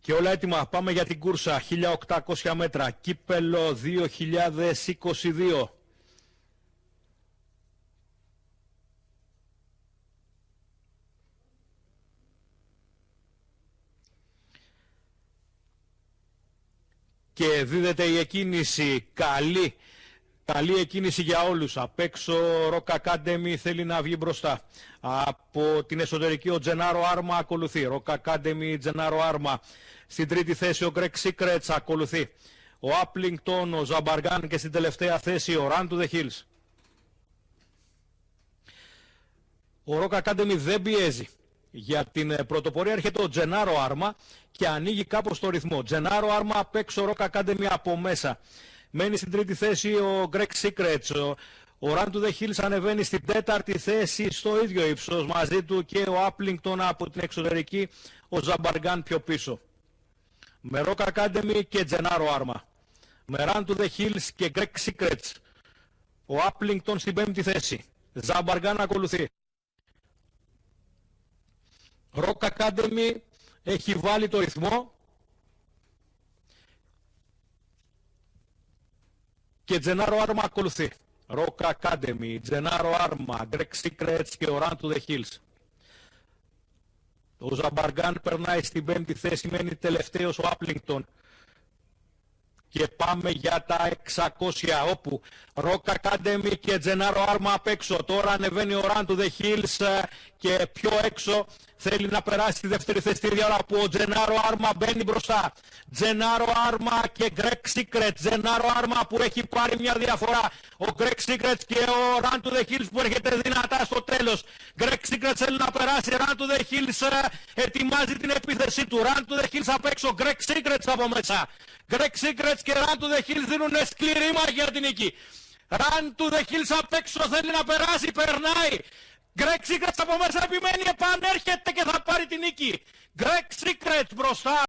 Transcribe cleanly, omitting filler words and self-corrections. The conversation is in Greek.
Και όλα έτοιμα, πάμε για την κούρσα, 1800 μέτρα, κύπελο 2022. Και δίδεται η εκκίνηση, καλή εκκίνηση για όλους. Απ' έξω Rock Academy θέλει να βγει μπροστά. Από την εσωτερική ο Τζενάρο Άρμα ακολουθεί. Rock Academy, Τζενάρο Άρμα. Στην τρίτη θέση ο Greg Secrets ακολουθεί. Ο Άπλιγκτον, ο Ζαμπαργάν και στην τελευταία θέση ο Run to the Hills. Ο Rock Academy δεν πιέζει. Για την πρωτοπορία έρχεται ο Τζενάρο Άρμα και ανοίγει κάπως το ρυθμό. Τζενάρο Άρμα απ' έξω, Rock Academy από μέσα. Μένει στην τρίτη θέση ο Greg Secrets. Ο Run to the Hills ανεβαίνει στην τέταρτη θέση στο ίδιο ύψος. Μαζί του και ο Άπλιγκτον από την εξωτερική, ο Ζαμπαργάν πιο πίσω. Με Rock Academy και Τζενάρο Άρμα. Με Run to the Hills και Greg Secrets. Ο Άπλιγκτον στην πέμπτη θέση. Ζαμπαργάν ακολουθεί. Rock Academy έχει βάλει το ρυθμό και Τζενάρο Άρμα ακολουθεί. Rock Academy, Τζενάρο Άρμα, Greg Secrets και ο Run to the Hills. Ο Ζαμπαργάν περνάει στην πέμπτη θέση, μένει τελευταίος ο Άπλιγκτον. Και πάμε για τα 600, όπου Rock Academy και Τζενάρο Άρμα απ' έξω. Τώρα ανεβαίνει ο Run to the Hills και πιο έξω θέλει να περάσει στη δεύτερη θέση, τη ώρα που ο Τζενάρο Άρμα μπαίνει μπροστά. Τζενάρο Άρμα και Greg Secrets. Τζενάρο Άρμα που έχει πάρει μια διαφορά. Ο Greg Secrets και ο Run to the Hills που έρχεται δυνατά στο τέλος. Greg Secrets θέλει να περάσει. Run to the Hills ετοιμάζει την επίθεσή του. Run to the Hills απ' έξω. Greg Secrets από μέσα. Greg Secrets και Run to the Hills δίνουν σκληρή μάχη για την νίκη. Run to the Hills απ' έξω θέλει να περάσει, περνάει. Greg Secrets από μέσα επιμένει, επανέρχεται και θα πάρει την νίκη. Greg Secrets μπροστά.